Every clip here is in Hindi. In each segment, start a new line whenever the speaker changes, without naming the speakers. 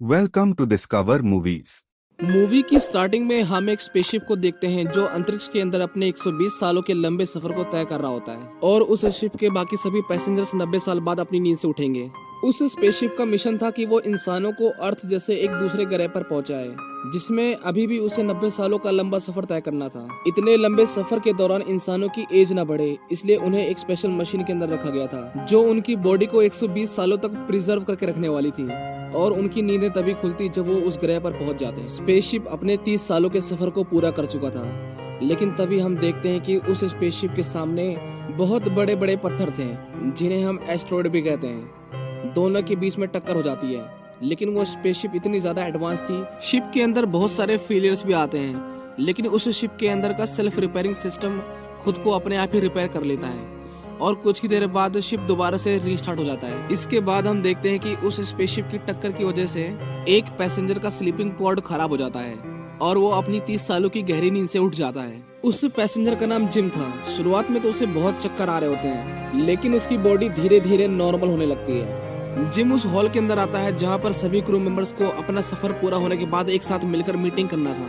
Welcome to Discover Movies.
Movie की स्टार्टिंग में हम एक स्पेसशिप को देखते हैं जो अंतरिक्ष के अंदर अपने 120 सालों के लंबे सफर को तय कर रहा होता है और उस शिप के बाकी सभी पैसेंजर्स 90 साल बाद अपनी नींद से उठेंगे। उस स्पेसशिप का मिशन था कि वो इंसानों को अर्थ जैसे एक दूसरे ग्रह पर पहुंचाए, जिसमें अभी भी उसे 90 सालों का लंबा सफर तय करना था। इतने लंबे सफर के दौरान इंसानों की एज न बढ़े, इसलिए उन्हें एक स्पेशल मशीन के अंदर रखा गया था जो उनकी बॉडी को 120 सालों तक प्रिजर्व करके रखने वाली थी और उनकी नींदें तभी खुलती जब वो उस ग्रह पर पहुंच जाते। स्पेसशिप अपने 30 सालों के सफर को पूरा कर चुका था, लेकिन तभी हम देखते हैं कि उस स्पेसशिप के सामने बहुत बड़े बड़े पत्थर थे जिन्हें हम एस्ट्रॉयड भी कहते हैं। दोनों के बीच में टक्कर हो जाती है, लेकिन वो स्पेसशिप इतनी ज्यादा एडवांस थी। शिप के अंदर बहुत सारे फेलियर्स भी आते हैं, लेकिन उस शिप के अंदर का सेल्फ रिपेयरिंग सिस्टम खुद को अपने आप ही रिपेयर कर लेता है और कुछ ही देर बाद शिप दोबारा से रीस्टार्ट हो जाता है। इसके बाद हम देखते हैं कि उस स्पेसशिप की टक्कर की वजह से एक पैसेंजर का स्लीपिंग पॉड खराब हो जाता है और वो अपनी 30 सालों की गहरी नींद से उठ जाता है। उस पैसेंजर का नाम जिम था। शुरुआत में तो उसे बहुत चक्कर आ रहे होते हैं, लेकिन उसकी बॉडी धीरे धीरे नॉर्मल होने लगती है। जिम उस हॉल के अंदर आता है जहाँ पर सभी क्रू मेंबर्स को अपना सफर पूरा होने के बाद एक साथ मिलकर मीटिंग करना था,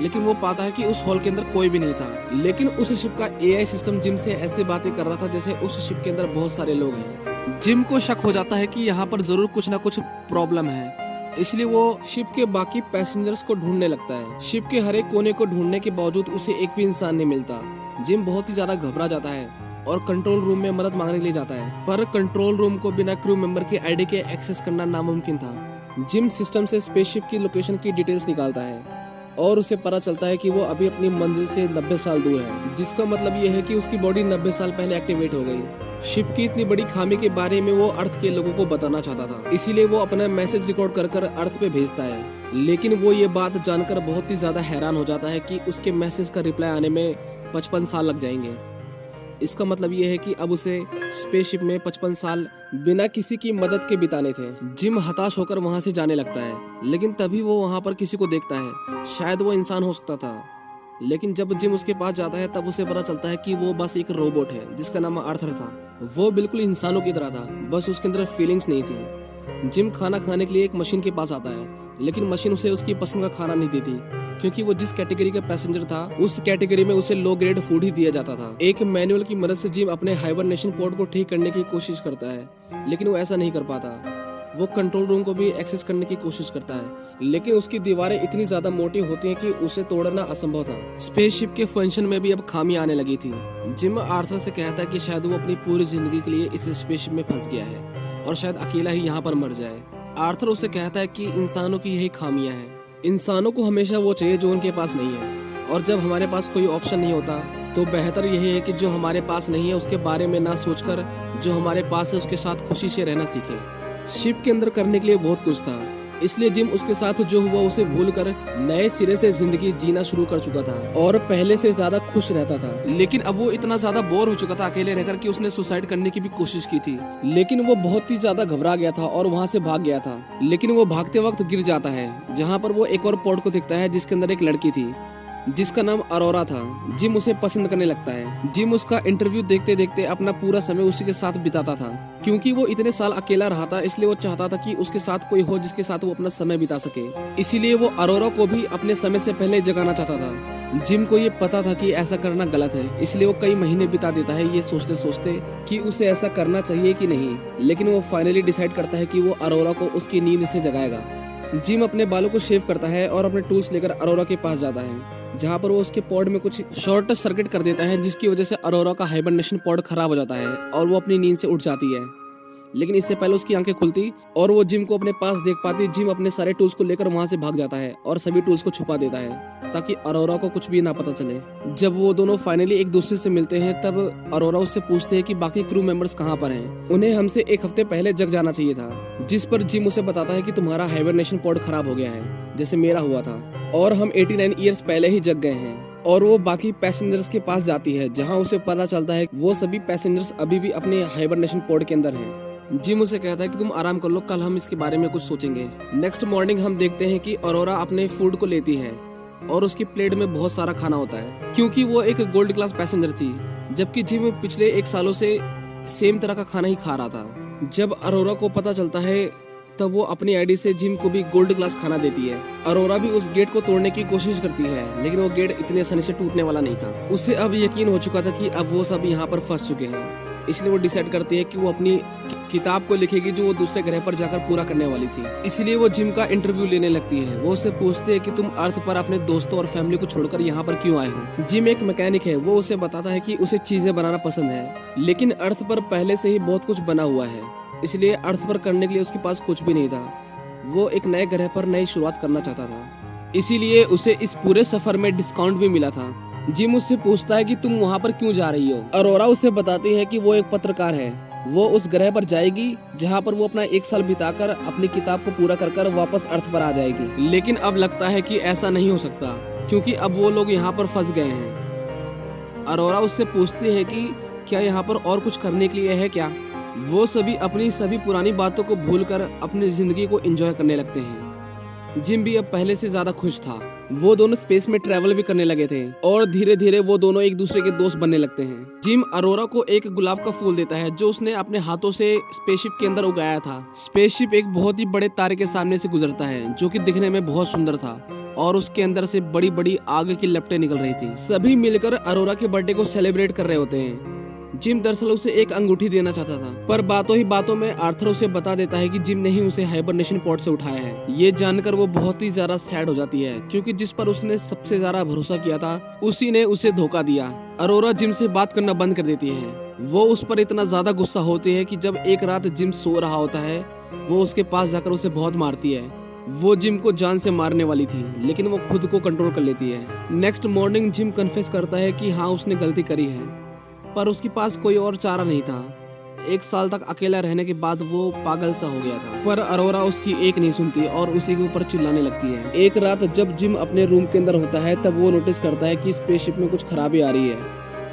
लेकिन वो पाता है कि उस हॉल के अंदर कोई भी नहीं था। लेकिन उस शिप का एआई सिस्टम जिम से ऐसे बातें कर रहा था जैसे उस शिप के अंदर बहुत सारे लोग हैं। जिम को शक हो जाता है कि यहाँ पर जरूर कुछ ना कुछ प्रॉब्लम है, इसलिए वो शिप के बाकी पैसेंजर्स को ढूंढने लगता है। शिप के हर एक कोने को ढूंढने के बावजूद उसे एक भी इंसान नहीं मिलता। जिम बहुत ही ज्यादा घबरा जाता है और कंट्रोल रूम में मदद मांगने के लिए जाता है, पर कंट्रोल रूम को बिना क्रू मेंबर की आईडी के एक्सेस करना नामुमकिन था। जिम सिस्टम से स्पेसशिप की लोकेशन की डिटेल्स निकालता है और उसे पता चलता है कि वो अभी अपनी मंजिल से 90 साल दूर है, जिसका मतलब ये है कि उसकी बॉडी 90 साल पहले एक्टिवेट हो गई। शिप की इतनी बड़ी खामी के बारे में वो अर्थ के लोगों को बताना चाहता था, इसीलिए वो अपना मैसेज रिकॉर्ड कर कर अर्थ पे भेजता है। लेकिन वो ये बात जानकर बहुत ही ज्यादा हैरान हो जाता है कि उसके मैसेज का रिप्लाई आने में 55 साल लग जाएंगे। इसका मतलब ये है कि अब उसे स्पेसशिप में 55 साल बिना किसी की मदद के बिताने थे। जिम हताश होकर वहां से जाने लगता है, लेकिन तभी वो वहां पर किसी को देखता है। शायद वो इंसान हो सकता था, लेकिन जब जिम उसके पास जाता है तब उसे पता चलता है कि वो बस एक रोबोट है जिसका नाम आर्थर था। वो बिल्कुल इंसानों की तरह था, बस उसके अंदर फीलिंग्स नहीं थी। जिम खाना खाने के लिए एक मशीन के पास आता है, लेकिन मशीन उसे उसकी पसंद का खाना नहीं देती, क्योंकि वो जिस कैटेगरी का पैसेंजर था उस कैटेगरी में उसे लो ग्रेड फूड ही दिया जाता था। एक मैनुअल की मदद से जिम अपने हाइबरनेशन पोर्ट को ठीक करने की कोशिश करता है, लेकिन वो ऐसा नहीं कर पाता। वो कंट्रोल रूम को भी एक्सेस करने की कोशिश करता है, लेकिन उसकी दीवारें इतनी ज्यादा मोटी होती हैं कि उसे तोड़ना असंभव था। स्पेसशिप के फंक्शन में भी अब खामी आने लगी थी। जिम आर्थर से कहता है कि शायद वो अपनी पूरी जिंदगी के लिए इस स्पेसशिप में फंस गया है और शायद अकेला ही यहाँ पर मर जाए। आर्थर उसे कहता है कि इंसानों की यही खामियां हैं। इंसानों को हमेशा वो चाहिए जो उनके पास नहीं है, और जब हमारे पास कोई ऑप्शन नहीं होता तो बेहतर यही है कि जो हमारे पास नहीं है उसके बारे में ना सोचकर जो हमारे पास है उसके साथ खुशी से रहना सीखें। शिप के अंदर करने के लिए बहुत कुछ था, इसलिए जिम उसके साथ जो हुआ उसे भूलकर नए सिरे से जिंदगी जीना शुरू कर चुका था और पहले से ज्यादा खुश रहता था। लेकिन अब वो इतना ज्यादा बोर हो चुका था अकेले रहकर कि उसने सुसाइड करने की भी कोशिश की थी, लेकिन वो बहुत ही ज्यादा घबरा गया था और वहाँ से भाग गया था। लेकिन वो भागते वक्त गिर जाता है, जहाँ पर वो एक और पॉड को दिखता है जिसके अंदर एक लड़की थी जिसका नाम अरोरा था। जिम उसे पसंद करने लगता है। जिम उसका इंटरव्यू देखते देखते अपना पूरा समय उसी के साथ बिताता था, क्योंकि वो इतने साल अकेला रहा था, इसलिए वो चाहता था कि उसके साथ कोई हो जिसके साथ वो अपना समय बिता सके। इसीलिए वो अरोरा को भी अपने समय से पहले जगाना चाहता था। जिम को ये पता था कि ऐसा करना गलत है, इसलिए वो कई महीने बिता देता है ये सोचते सोचते कि उसे ऐसा करना चाहिए कि नहीं। लेकिन वो फाइनली डिसाइड करता है कि वो अरोरा को उसकी नींद से जगाएगा। जिम अपने बालों को शेव करता है और अपने टूल्स लेकर अरोरा के पास जाता है, जहाँ पर वो उसके पॉड में कुछ शॉर्ट सर्किट कर देता है, जिसकी वजह से अरोरा का हाइबरनेशन पॉड खराब हो जाता है और वो अपनी नींद से उठ जाती है। लेकिन इससे पहले उसकी आंखें खुलती और वो जिम को अपने पास देख पाती। जिम अपने सारे टूल्स को लेकर वहां से भाग जाता है और सभी टूल्स को छुपा देता है ताकि अरोरा को कुछ भी ना पता चले। जब वो दोनों फाइनली एक दूसरे से मिलते हैं तब अरोरा उससे पूछते हैं कि बाकी क्रू मेंबर्स कहाँ पर हैं। उन्हें हमसे एक हफ्ते पहले जग जाना चाहिए था, जिस पर जिम उसे बताता है कि तुम्हारा हाइबरनेशन पॉड खराब हो गया है जैसे मेरा हुआ था, और हम 89 ईयर्स पहले ही जग गए हैं। और वो बाकी पैसेंजर्स के पास जाती है, जहां उसे पता चलता है वो सभी पैसेंजर्स अभी भी अपने हाइबरनेशन पॉड के अंदर हैं। जिम उसे कहता है कि तुम आराम कर लो, कल हम इसके बारे में कुछ सोचेंगे। नेक्स्ट मॉर्निंग हम देखते हैं कि अरोरा अपने फूड को लेती है और उसकी प्लेट में बहुत सारा खाना होता है, क्योंकि वो एक गोल्ड क्लास पैसेंजर थी, जबकि जिम पिछले 1 सालों से सेम तरह का खाना ही खा रहा था। जब अरोरा को पता चलता है तब वो अपनी आईडी से जिम को भी गोल्ड ग्लास खाना देती है। अरोरा भी उस गेट को तोड़ने की कोशिश करती है, लेकिन वो गेट इतने आसानी से टूटने वाला नहीं था। उसे अब यकीन हो चुका था कि अब वो सब यहाँ पर फंस चुके हैं, इसलिए वो डिसाइड करती है कि वो अपनी किताब को लिखेगी जो वो दूसरे ग्रह पर जाकर पूरा करने वाली थी। इसलिए वो जिम का इंटरव्यू लेने लगती है। वो उसे पूछते है कि तुम अर्थ पर अपने दोस्तों और फैमिली को छोड़कर यहाँ पर क्यों आए हो। जिम एक मैकेनिक है। वो उसे बताता है कि उसे चीजें बनाना पसंद है, लेकिन अर्थ पर पहले से ही बहुत कुछ बना हुआ है, इसलिए अर्थ पर करने के लिए उसके पास कुछ भी नहीं था। वो एक नए ग्रह पर नई शुरुआत करना चाहता था, इसीलिए उसे इस पूरे सफर में डिस्काउंट भी मिला था। जिम उससे पूछता है कि तुम वहाँ पर क्यों जा रही हो। अरोरा उसे बताती है कि वो एक पत्रकार है। वो उस ग्रह पर जाएगी जहाँ पर वो अपना 1 साल बिताकर अपनी किताब को पूरा कर वापस अर्थ पर आ जाएगी। लेकिन अब लगता है कि ऐसा नहीं हो सकता, क्योंकि अब वो लोग यहाँ पर फंस गए हैं। अरोरा उससे पूछती है कि क्या यहाँ पर और कुछ करने के लिए है क्या। वो सभी अपनी सभी पुरानी बातों को भूलकर अपनी जिंदगी को एंजॉय करने लगते हैं। जिम भी अब पहले से ज्यादा खुश था। वो दोनों स्पेस में ट्रैवल भी करने लगे थे और धीरे धीरे वो दोनों एक दूसरे के दोस्त बनने लगते हैं। जिम अरोरा को एक गुलाब का फूल देता है जो उसने अपने हाथों से स्पेसशिप के अंदर उगाया था। स्पेसशिप एक बहुत ही बड़े तारे के सामने से गुजरता है जो कि दिखने में बहुत सुंदर था और उसके अंदर से बड़ी बड़ी आग की लपटें निकल रही थी। सभी मिलकर अरोरा के बर्थडे को सेलिब्रेट कर रहे होते हैं। जिम दरअसल उसे एक अंगूठी देना चाहता था, पर बातों ही बातों में आर्थर उसे बता देता है कि जिम ने ही उसे हाइबरनेशन पॉड से उठाया है। ये जानकर वो बहुत ही ज्यादा सैड हो जाती है, क्योंकि जिस पर उसने सबसे ज्यादा भरोसा किया था उसी ने उसे धोखा दिया। अरोरा जिम से बात करना बंद कर देती है। वो उस पर इतना ज्यादा गुस्सा होती है कि जब एक रात जिम सो रहा होता है वो उसके पास जाकर उसे बहुत मारती है। वो जिम को जान से मारने वाली थी, लेकिन वो खुद को कंट्रोल कर लेती है। नेक्स्ट मॉर्निंग जिम कन्फेस करता है कि हाँ उसने गलती करी है, पर उसके पास कोई और चारा नहीं था। 1 साल तक अकेला रहने के बाद वो पागल सा हो गया था, पर अरोरा उसकी एक नहीं सुनती और उसी के ऊपर चिल्लाने लगती है। एक रात जब जिम अपने रूम के अंदर होता है तब वो नोटिस करता है कि स्पेसशिप में कुछ खराबी आ रही है,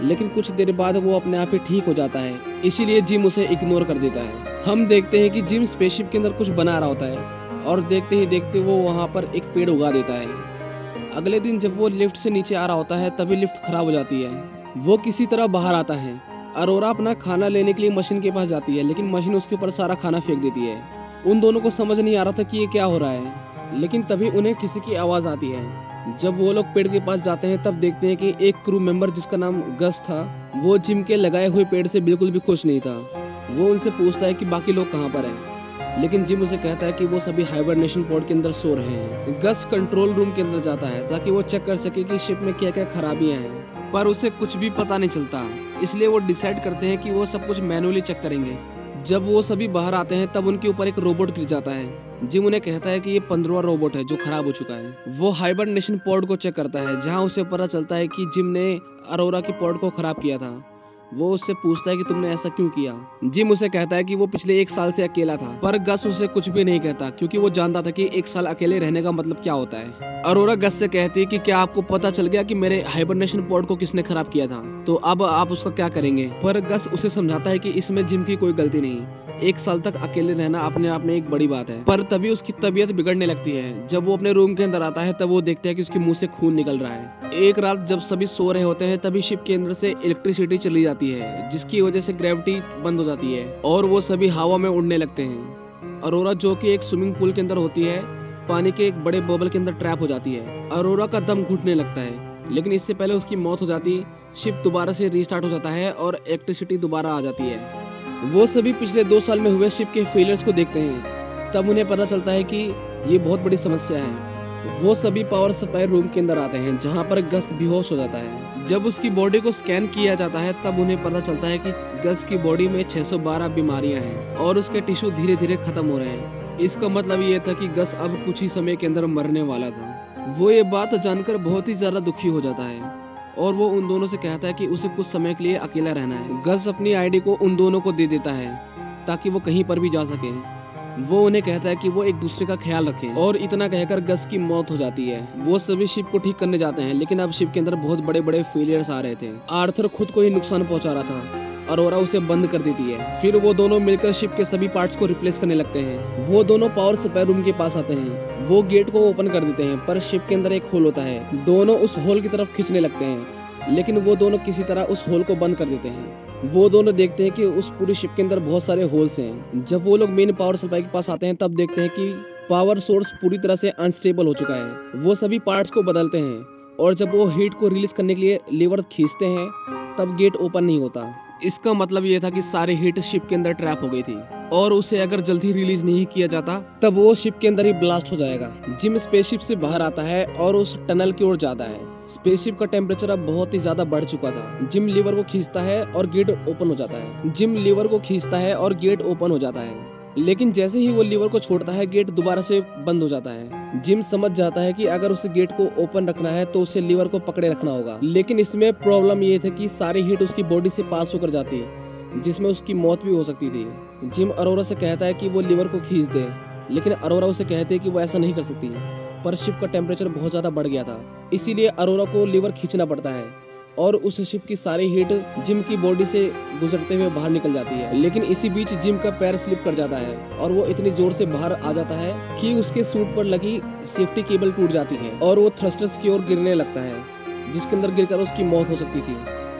लेकिन कुछ देर बाद वो अपने आप ही ठीक हो जाता है, इसीलिए जिम उसे इग्नोर कर देता है। हम देखते हैं कि जिम स्पेसशिप के अंदर कुछ बना रहा होता है और देखते ही देखते वो वहाँ पर एक पेड़ उगा देता है। अगले दिन जब वो लिफ्ट से नीचे आ रहा होता है तभी लिफ्ट खराब हो जाती है। वो किसी तरह बाहर आता है। अरोरा अपना खाना लेने के लिए मशीन के पास जाती है, लेकिन मशीन उसके ऊपर सारा खाना फेंक देती है। उन दोनों को समझ नहीं आ रहा था कि ये क्या हो रहा है, लेकिन तभी उन्हें किसी की आवाज आती है। जब वो लोग पेड़ के पास जाते हैं तब देखते हैं कि एक क्रू मेंबर जिसका नाम गस था वो जिम के लगाए हुए पेड़ से बिल्कुल भी खुश नहीं था। वो उनसे पूछता है कि बाकी लोग कहाँ पर हैं, लेकिन जिम उसे कहता है कि वो सभी हाइबरनेशन पॉड के अंदर सो रहे हैं। गस कंट्रोल रूम के अंदर जाता है ताकि वो चेक कर सके कि शिप में क्या क्या खराबियां हैं, पर उसे कुछ भी पता नहीं चलता, इसलिए वो डिसाइड करते हैं कि वो सब कुछ मैनुअली चेक करेंगे। जब वो सभी बाहर आते हैं तब उनके ऊपर एक रोबोट गिर जाता है। जिम उन्हें कहता है कि ये 15वां रोबोट है जो खराब हो चुका है। वो हाइबरनेशन पॉड को चेक करता है, जहां उसे पता चलता है कि जिम ने अरोरा की पॉड को खराब किया था। वो उससे पूछता है कि तुमने ऐसा क्यों किया। जिम उसे कहता है कि वो पिछले 1 साल से अकेला था, पर गस उसे कुछ भी नहीं कहता क्योंकि वो जानता था कि 1 साल अकेले रहने का मतलब क्या होता है। अरोरा गस से कहती है कि क्या आपको पता चल गया कि मेरे हाइबरनेशन पॉड को किसने खराब किया था, तो अब आप उसका क्या करेंगे। पर गस उसे समझाता है कि इसमें जिम की कोई गलती नहीं, 1 साल तक अकेले रहना अपने आप में एक बड़ी बात है। पर तभी उसकी तबीयत बिगड़ने लगती है। जब वो अपने रूम के अंदर आता है तब वो देखता है कि उसके मुंह से खून निकल रहा है। एक रात जब सभी सो रहे होते हैं तभी शिप के अंदर से इलेक्ट्रिसिटी चली जाती है, जिसकी वजह से ग्रेविटी बंद हो जाती है और वो सभी हवा में उड़ने लगते हैं। अरोरा जो कि एक स्विमिंग पूल के अंदर होती है, पानी के एक बड़े बबल के अंदर ट्रैप हो जाती है। अरोरा का दम घुटने लगता है, लेकिन इससे पहले उसकी मौत हो जाती। शिप दोबारा से रीस्टार्ट हो जाता है और इलेक्ट्रिसिटी दोबारा आ जाती है। वो सभी पिछले 2 साल में हुए शिप के फेलियर्स को देखते हैं। तब उन्हें पता चलता है कि ये बहुत बड़ी समस्या है। वो सभी पावर सप्लाई रूम के अंदर आते हैं, जहां पर गस बेहोश हो जाता है। जब उसकी बॉडी को स्कैन किया जाता है तब उन्हें पता चलता है कि गस की बॉडी में 612 बीमारियां हैं और उसके टिश्यू धीरे धीरे खत्म हो रहे हैं। इसका मतलब ये था कि गस अब कुछ ही समय के अंदर मरने वाला था। वो ये बात जानकर बहुत ही ज्यादा दुखी हो जाता है और वो उन दोनों से कहता है कि उसे कुछ समय के लिए अकेला रहना है। गस अपनी आईडी को उन दोनों को दे देता है ताकि वो कहीं पर भी जा सके। वो उन्हें कहता है कि वो एक दूसरे का ख्याल रखें और इतना कहकर गस की मौत हो जाती है। वो सभी शिप को ठीक करने जाते हैं, लेकिन अब शिप के अंदर बहुत बड़े बड़े फेलियर्स आ रहे थे। आर्थर खुद को ही नुकसान पहुंचा रहा था। अरोरा उसे बंद कर देती है। फिर वो दोनों मिलकर शिप के सभी पार्ट्स को रिप्लेस करने लगते हैं। वो दोनों पावर सप्लाई रूम के पास आते हैं। वो गेट को ओपन कर देते हैं, पर शिप के अंदर एक होल होता है। दोनों उस होल की तरफ खींचने लगते हैं, लेकिन वो दोनों किसी तरह उस होल को बंद कर देते हैं। वो दोनों देखते हैं कि उस पूरी शिप के अंदर बहुत सारे होल्स हैं। जब वो लोग मेन पावर सप्लाई के पास आते हैं तब देखते हैं कि पावर सोर्स पूरी तरह से अनस्टेबल हो चुका है। वो सभी पार्ट्स को बदलते हैं और जब वो हीट को रिलीज करने के लिए लीवर खींचते हैं तब गेट ओपन नहीं होता। इसका मतलब ये था कि सारी हीट शिप के अंदर ट्रैप हो गई थी और उसे अगर जल्दी रिलीज नहीं किया जाता तब वो शिप के अंदर ही ब्लास्ट हो जाएगा। जिम स्पेसशिप से बाहर आता है और उस टनल की ओर जाता है। स्पेसशिप का टेम्परेचर अब बहुत ही ज्यादा बढ़ चुका था। जिम लीवर को खींचता है और गेट ओपन हो जाता है। जिम लीवर को खींचता है और गेट ओपन हो जाता है, लेकिन जैसे ही वो लीवर को छोड़ता है गेट दोबारा से बंद हो जाता है। जिम समझ जाता है कि अगर उसे गेट को ओपन रखना है तो उसे लीवर को पकड़े रखना होगा, लेकिन इसमें प्रॉब्लम ये थी कि सारी हीट उसकी बॉडी से पास होकर जाती है जिसमें उसकी मौत भी हो सकती थी। जिम अरोरा से कहता है कि वो लीवर को खींच दे, लेकिन अरोरा उसे कहते हैं कि वो ऐसा नहीं कर सकती, पर शिप का टेम्परेचर बहुत ज्यादा बढ़ गया था, इसीलिए अरोरा को लीवर खींचना पड़ता है और उस शिप की सारी हीट जिम की बॉडी से गुजरते हुए बाहर निकल जाती है। लेकिन इसी बीच जिम का पैर स्लिप कर जाता है और वो इतनी जोर से बाहर आ जाता है कि उसके सूट पर लगी सेफ्टी केबल टूट जाती है और वो थ्रस्टर्स की ओर गिरने लगता है, जिसके अंदर गिरकर उसकी मौत हो सकती थी।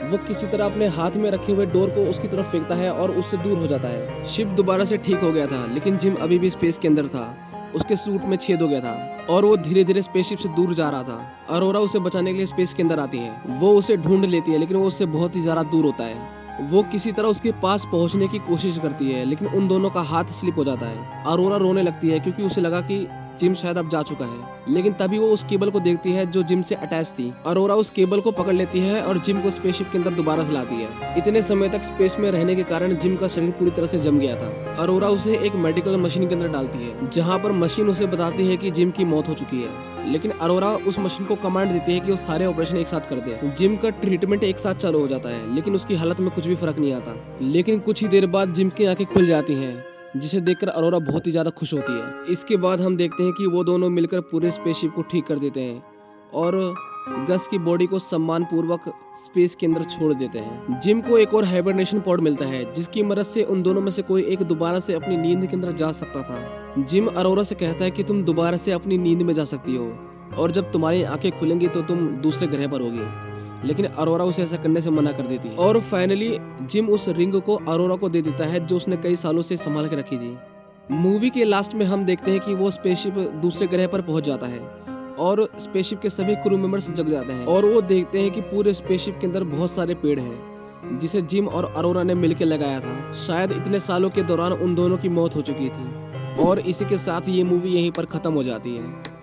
वो किसी तरह अपने हाथ में रखे हुए डोर को उसकी तरफ फेंकता है और उससे दूर हो जाता है। शिप दोबारा से ठीक हो गया था, लेकिन जिम अभी भी स्पेस के अंदर था। उसके सूट में छेद हो गया था और वो धीरे धीरे स्पेसशिप से दूर जा रहा था। अरोरा उसे बचाने के लिए स्पेस के अंदर आती है। वो उसे ढूंढ लेती है, लेकिन वो उससे बहुत ही ज्यादा दूर होता है। वो किसी तरह उसके पास पहुंचने की कोशिश करती है, लेकिन उन दोनों का हाथ स्लिप हो जाता है। अरोरा रोने लगती है क्योंकि उसे लगा कि जिम शायद अब जा चुका है, लेकिन तभी वो उस केबल को देखती है जो जिम से अटैच थी। अरोरा उस केबल को पकड़ लेती है और जिम को स्पेसशिप के अंदर दोबारा हिलाती है। इतने समय तक स्पेस में रहने के कारण जिम का शरीर पूरी तरह से जम गया था। अरोरा उसे एक मेडिकल मशीन के अंदर डालती है, जहाँ पर मशीन उसे बताती है कि जिम की मौत हो चुकी है, लेकिन अरोरा उस मशीन को कमांड देती है कि वो सारे ऑपरेशन एक साथ कर दे। जिम का ट्रीटमेंट एक साथ चालू हो जाता है, लेकिन उसकी हालत में कुछ भी फर्क नहीं आता। लेकिन कुछ ही देर बाद जिम की आंखें खुल जाती हैं, जिसे देखकर अरोरा बहुत ही ज्यादा खुश होती है। इसके बाद हम देखते हैं कि वो दोनों मिलकर पूरे स्पेसशिप को ठीक कर देते हैं और गस की बॉडी को सम्मान पूर्वक स्पेस के अंदर छोड़ देते हैं। जिम को एक और हाइबरनेशन पॉड मिलता है, जिसकी मदद से उन दोनों में से कोई एक दोबारा से अपनी नींद के अंदर जा सकता था। जिम अरोरा से कहता है कि तुम दोबारा से अपनी नींद में जा सकती हो और जब तुम्हारी आंखें खुलेंगी तो तुम दूसरे ग्रह पर होगी, लेकिन अरोरा उसे ऐसा करने से मना कर देती है। और फाइनली जिम उस रिंग को अरोरा को दे देता है जो उसने कई सालों से संभाल के रखी थी। मूवी के लास्ट में हम देखते हैं कि वो स्पेसशिप दूसरे ग्रह पर पहुंच जाता है और स्पेसशिप के सभी क्रू मेंबर्स जग जाते हैं और वो देखते हैं कि पूरे स्पेसशिप के अंदर बहुत सारे पेड़ हैं जिसे जिम और अरोरा ने मिलकर लगाया था। शायद इतने सालों के दौरान उन दोनों की मौत हो चुकी थी और इसी के साथ ये मूवी यहीं पर खत्म हो जाती है।